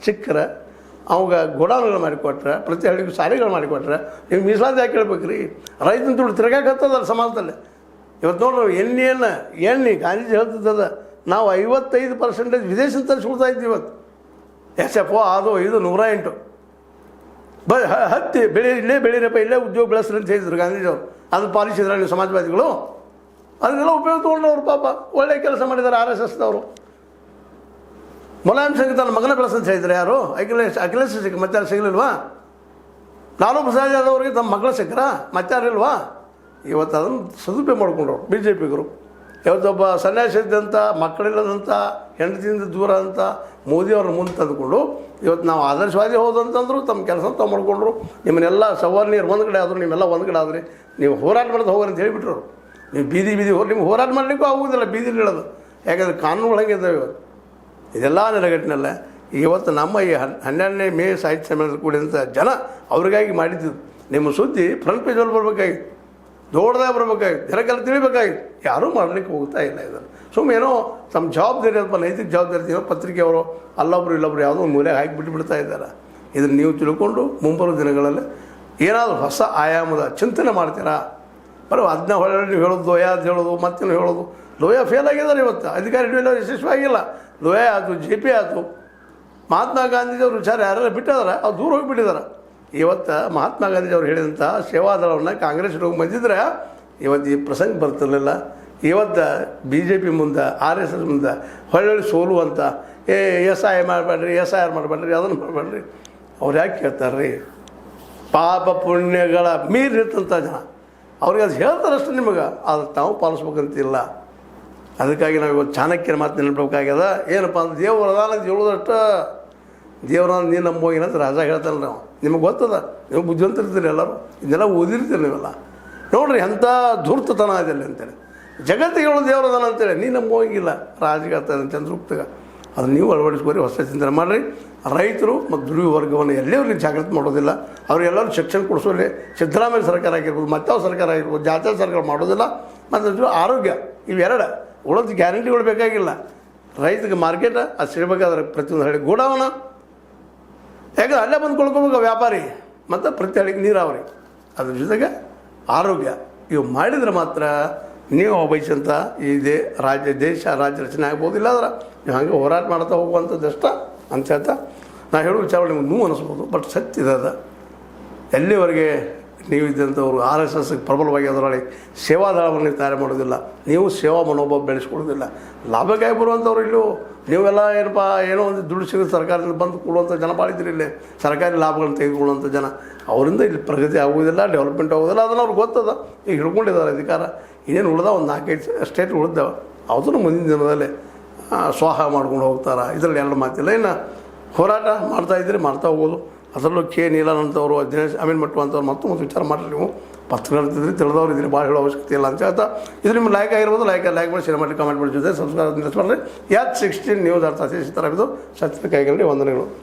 ಸಿಕ್ಕರೆ ಅವಾಗ ಗೋಡಾನ್ಗಳು ಮಾಡಿಕೊಟ್ರೆ, ಪ್ರತಿ ಹಳ್ಳಿಗೂ ಶಾಲೆಗಳು ಮಾಡಿಕೊಟ್ರೆ, ನೀವು ಮೀಸಲಾತಿ ಯಾಕೆ ಕೇಳ್ಬೇಕು ರೀ? ರೈತನ ದುಡ್ಡು ತಿರ್ಗಾಕತ್ತದಲ್ಲ ಸಮಾಜದಲ್ಲಿ. ಇವತ್ತು ನೋಡ್ರಿ ಎಣ್ಣೆ ಗಾಂಧೀಜಿ ಹೇಳ್ತಿದ್ದದ, ನಾವು 55% ವಿದೇಶದಿಂದ ತರಿಸ್ಕೊಳ್ತಾ ಇದ್ದೀವಿ ಇವತ್ತು. SFO ಅದು ಇದು 108 ಹತ್ತಿ ಇಲ್ಲೇ ಬೆಳೀರಪ್ಪ, ಇಲ್ಲೇ ಉದ್ಯೋಗ ಬೆಳೆಸ್ರಿ ಅಂತ ಹೇಳಿದ್ರು ಗಾಂಧೀಜಿಯವರು. ಅದು ಪಾಲಿಸಿದ್ರೆ ನೀವು ಸಮಾಜವಾದಿಗಳು ಅದನ್ನೆಲ್ಲ ಉಪಯೋಗ ತೊಗೊಂಡವ್ರು. ಪಾಪ ಒಳ್ಳೆ ಕೆಲಸ ಮಾಡಿದ್ದಾರೆ RSSದವರು. ಮುಲಾಯಂ ಸಿಂಗ್ ತನ್ನ ಮಗನ ಬೆಳೆಸಂತ ಹೇಳಿದ್ರೆ ಯಾರು? ಅಖಿಲೇಶ್ ಸಿಕ್ಕ ಮತ್ತಾರು ಸಿಗಲಿಲ್ವಾ? ಲಾಲೂ ಪ್ರಸಾದ್ ಯಾದವ್ ಅವರಿಗೆ ತಮ್ಮ ಮಗಳು ಸಿಕ್ಕರ ಮತ್ತಾರಿಲ್ವಾ? ಇವತ್ತು ಅದನ್ನು ಸದುಪಯೋಗ ಮಾಡ್ಕೊಂಡ್ರು BJPಗರು. ಇವತ್ತೊಬ್ಬ ಸನ್ಯಾಸಿ ಇದ್ದಂಥ, ಮಕ್ಕಳಿಲ್ಲದಂಥ, ಹೆಂಡತಿಯಿಂದ ದೂರ ಅಂತ ಮೋದಿಯವ್ರನ್ನ ಮುಂದೆ ತಂದುಕೊಂಡು ಇವತ್ತು ನಾವು ಆದರ್ಶವಾದಿ ಹೋದಂತಂದ್ರು ತಮ್ಮ ಕೆಲಸ ತಾವು ಮಾಡ್ಕೊಂಡ್ರು. ನಿಮ್ಮನ್ನೆಲ್ಲ ಸವರ್ಣೀಯರು ಒಂದು ಕಡೆ ಆದರು, ನಿಮ್ಮೆಲ್ಲ ಒಂದು ಕಡೆ ಆದರೆ ನೀವು ಹೋರಾಟ ಮಾಡೋದು ಹೋಗ್ರಿ ಅಂತ ಹೇಳಿಬಿಟ್ರು. ನೀವು ಬೀದಿ ಹೋಗಿ ನಿಮ್ಗೆ ಹೋರಾಟ ಮಾಡಲಿಕ್ಕೂ ಆಗುವುದಿಲ್ಲ, ಬೀದಿಲಿ ಹೇಳೋದು. ಯಾಕಂದರೆ ಕಾನೂನುಗಳು ಹಂಗಿದ್ದಾವೆ ಇವತ್ತು. ಇದೆಲ್ಲ ನೆಲೆಗಟ್ಟಿನಲ್ಲ ಇವತ್ತು ನಮ್ಮ ಈ 12ನೇ ಮೇ ಸಾಹಿತ್ಯ ಸಮ್ಮೇಳನದ ಕೂಡಿದಂಥ ಜನ ಅವ್ರಿಗಾಗಿ ಮಾಡಿದ್ದು. ನಿಮ್ಮ ಸುದ್ದಿ ಫ್ರಂಟ್ ಪೇಜಲ್ಲಿ ಬರಬೇಕಾಗಿತ್ತು, ದೊಡ್ಡದಾಗಿ ಬರಬೇಕಾಗಿತ್ತು, ಜನಕ್ಕೆಲ್ಲ ತಿಳಿಬೇಕಾಗಿತ್ತು. ಯಾರೂ ಮಾಡಲಿಕ್ಕೆ ಹೋಗ್ತಾ ಇಲ್ಲ ಇದನ್ನು. ಸುಮ್ಮನೇನೋ ತಮ್ಮ ಜವಾಬ್ದಾರಿ ಅಲ್ಪ, ನೈತಿಕ ಜವಾಬ್ದಾರಿ ಏನೋ ಪತ್ರಿಕೆಯವರು ಅಲ್ಲೊಬ್ರು ಇಲ್ಲೊಬ್ರು ಯಾವುದೋ ಮೂಲೆಗೆ ಹಾಕಿ ಬಿಟ್ಟುಬಿಡ್ತಾ ಇದ್ದಾರೆ. ಇದನ್ನು ನೀವು ತಿಳ್ಕೊಂಡು ಮುಂಬರುವ ದಿನಗಳಲ್ಲಿ ಏನಾದರೂ ಹೊಸ ಆಯಾಮದ ಚಿಂತನೆ ಮಾಡ್ತೀರಾ? ಬರೋ ಅದನ್ನ ಹೊಳೆ ನೀವು ಹೇಳೋದು, ಲೋಯ ಅಂತ ಹೇಳೋದು, ಮತ್ತೇನು ಹೇಳೋದು. ಲೋಯ ಫೇಲ್ ಆಗಿದ್ದಾರೆ ಇವತ್ತು, ಅಧಿಕಾರಿ ಯಶಸ್ವಿಯಾಗಿಲ್ಲ. ಲೋಯ ಆಯಿತು, JP ಆಯಿತು, ಮಹಾತ್ಮ ಗಾಂಧೀಜಿಯವರು ವಿಚಾರ ಯಾರೆಲ್ಲ ಬಿಟ್ಟಿದ್ದಾರೆ, ಅವ್ರು ದೂರ ಹೋಗಿಬಿಟ್ಟಿದ್ದಾರೆ. ಇವತ್ತು ಮಹಾತ್ಮ ಗಾಂಧೀಜಿಯವರು ಹೇಳಿದಂಥ ಸೇವಾದಳವನ್ನು ಕಾಂಗ್ರೆಸ್ ಹೋಗಿ ಬಂದಿದ್ರೆ ಇವತ್ತು ಈ ಪ್ರಸಂಗ ಬರ್ತಿರಲಿಲ್ಲ. ಇವತ್ತು BJP ಮುಂದೆ, RSS ಮುಂದೆ ಹೊಳ್ಳಿ ಸೋಲುವಂಥ SI ಮಾಡಬೇಡ್ರಿ, SIR ಮಾಡಬೇಡ್ರಿ, ಅದನ್ನು ಮಾಡಬೇಡ್ರಿ. ಅವ್ರು ಯಾಕೆ ಕೇಳ್ತಾರೆ ರೀ? ಪಾಪ ಪುಣ್ಯಗಳ ಮೀರಿರ್ತಂಥ ಜನ ಅವ್ರಿಗೆ ಅದು ಹೇಳ್ತಾರಷ್ಟು ನಿಮಗೆ, ಅದು ತಾವು ಪಾಲಿಸ್ಬೇಕಂತಿಲ್ಲ. ಅದಕ್ಕಾಗಿ ನಾವು ಇವತ್ತು ಚಾಣಕ್ಯನ ಮಾತು ನೆನಪಬೇಕಾಗ್ಯದ. ಏನಪ್ಪ ಅಂದ್ರೆ ದೇವ್ರ ಅದಾನ ಅಂತ ಹೇಳೋದಷ್ಟು, ದೇವ್ರ ನೀನು ನಂಬೋಗಿನಂತ ರಾಜ ಹೇಳ್ತಾನೆ. ನಾವು ನಿಮಗೆ ಗೊತ್ತದ, ನೀವು ಬುದ್ಧಿವಂತರಿರ್ತೀರಿ, ಎಲ್ಲರೂ ಇದನ್ನೆಲ್ಲ ಓದಿರ್ತೀರಿ ನೀವೆಲ್ಲ. ನೋಡ್ರಿ ಎಂಥ ಧೂರ್ತತನ ಇದೆಲ್ಲ ಅಂತೇಳಿ. ಜಗತ್ತಿಗೆ ಹೇಳೋದು ದೇವ್ರ ಅದಾನ ಅಂತೇಳಿ ನೀನು ನಂಬೋಗಿಲ್ಲ, ರಾಜಿಗೆ ಆಗ್ತದೆ ಅಂತ ಚಂದ್ರುಕ್ತಾಗ. ಅದು ನೀವು ಅಳವಡಿಸ್ಕೋರಿ, ಹೊಸ ಚಿಂತನೆ ಮಾಡಿರಿ. ರೈತರು ಮತ್ತು ದುಡಿಯುವ ವರ್ಗವನ್ನು ಎಲ್ಲರಿಗೂ ಜಾಗೃತಿ ಮಾಡೋದಿಲ್ಲ. ಅವರೆಲ್ಲರೂ ಶಿಕ್ಷಣ ಕೊಡಿಸೋಲ್ಲಿ ಸಿದ್ದರಾಮಯ್ಯ ಸರ್ಕಾರ ಆಗಿರ್ಬೋದು, ಮತ್ತಾವ ಸರ್ಕಾರ ಆಗಿರ್ಬೋದು, ಜಾತ್ಯ ಸರ್ಕಾರ ಮಾಡೋದಿಲ್ಲ. ಮತ್ತು ಆರೋಗ್ಯ, ಇವೆರಡು ಉಳಿದ ಗ್ಯಾರಂಟಿಗಳು ಬೇಕಾಗಿಲ್ಲ. ರೈತಗೆ ಮಾರ್ಕೆಟ್ ಅದು ಸಿಗಬೇಕಾದ್ರೆ ಪ್ರತಿಯೊಂದು ಹಳ್ಳಿ ಗೋಡಾವನ, ಯಾಕಂದ್ರೆ ಅಲ್ಲೇ ಬಂದು ಕೊಳ್ಕೊಬೇಕು ವ್ಯಾಪಾರಿ, ಮತ್ತು ಪ್ರತಿ ಹಳ್ಳಿಗೆ ನೀರಾವರಿ, ಅದ್ರ ಜೊತೆಗೆ ಆರೋಗ್ಯ. ಇವು ಮಾಡಿದರೆ ಮಾತ್ರ ನೀವು ಬಯಸಂತ ಇದೇ ದೇಶ ರಾಜ್ಯ ರಚನೆ ಆಗ್ಬೋದಿಲ್ಲ. ಅಂದ್ರೆ ನೀವು ಹಂಗೆ ಹೋರಾಟ ಮಾಡ್ತಾ ಹೋಗುವಂಥದ್ದು ಅಷ್ಟ ಅಂತ ಹೇಳ್ತಾ ನಾ ಹೇಳೋ ವಿಚಾರಗಳು ನಿಮ್ಗೆ ನೋವು ಅನ್ನಿಸ್ಬೋದು, ಬಟ್ ಸತ್ಯ ಇದೆ. ಎಲ್ಲಿವರೆಗೆ ನೀವು ಇದ್ದಂಥವ್ರು RSSಗೆ ಪ್ರಬಲವಾಗಿ ಅದರೊಳಗೆ ಸೇವಾದಳವನ್ನು ತಯಾರು ಮಾಡೋದಿಲ್ಲ, ನೀವು ಸೇವಾ ಮನೋಭಾವ ಬೆಳೆಸ್ಕೊಳ್ಳೋದಿಲ್ಲ. ಲಾಭಕ್ಕಾಗಿ ಬರುವಂಥವ್ರು ಇಲ್ಲೂ ನೀವೆಲ್ಲ ಏನಪ್ಪ ಏನೋ ಒಂದು ದುಡ್ಡು ಸಿಗೋದು ಸರ್ಕಾರದಿಂದ ಬಂದು ಕೊಡುವಂಥ ಜನ ಭಾಳಿದ್ರಿ. ಇಲ್ಲಿ ಸರ್ಕಾರಿ ಲಾಭಗಳನ್ನು ತೆಗೆದುಕೊಳ್ಳುವಂಥ ಜನ, ಅವರಿಂದ ಇಲ್ಲಿ ಪ್ರಗತಿ ಆಗೋದಿಲ್ಲ, ಡೆವಲಪ್ಮೆಂಟ್ ಆಗೋದಿಲ್ಲ. ಅದನ್ನು ಅವ್ರಿಗೆ ಗೊತ್ತದ. ಈಗ ಹಿಡ್ಕೊಂಡಿದ್ದಾರೆ ಅಧಿಕಾರ. ಇನ್ನೇನು ಉಳ್ದ ಒಂದು 4-5 ಸ್ಟೇಟ್ ಉಳಿದಾವೆ, ಅದನ್ನು ಮುಂದಿನ ದಿನದಲ್ಲಿ ಸ್ವಾಹ ಮಾಡ್ಕೊಂಡು ಹೋಗ್ತಾರೆ. ಇದರಲ್ಲಿ ಎರಡು ಮಾತಿಲ್ಲ. ಇನ್ನು ಹೋರಾಟ ಮಾಡ್ತಾಯಿದ್ರಿ, ಮಾಡ್ತಾ ಹೋಗೋದು. ಅದರಲ್ಲೂ ನೀಲನಂತವರು, ದಿನೇಶ್ ಅಮೀನ್ಮಠ ಅಂತವ್ರು ಮತ್ತು ವಿಚಾರ ಮಾಡಿರಿ. ನೀವು ಪತ್ರಗಳಿದ್ರಿ, ತಿಳಿದವ್ರು ಇದ್ರಿ, ಭಾಳ ಹೇಳೋ ಅವಶ್ಯಕತೆ ಇಲ್ಲ ಅಂತ ಹೇಳ್ತಾ, ಇದು ನಿಮ್ಮ ಲೈಕ್ ಆಗಿರ್ಬೋದು. ಲೈಕ್ ಮಾಡಿ, ಶೇರ್ ಮಾಡಿ, ಕಮೆಂಟ್ ಮಾಡಿ, ಜೊತೆ ಸಬ್ಸ್ಕ್ರೈಬ್ ಮಾಡಿರಿ. ಯಾತ್ 16 ನ್ಯೂಸ್ ಅರ್ಥ ಸೀತಾರಾಮಿದು ಸತ್ಯ ಕೈಗಳಲ್ಲಿ ವಂದನೆಗಳು.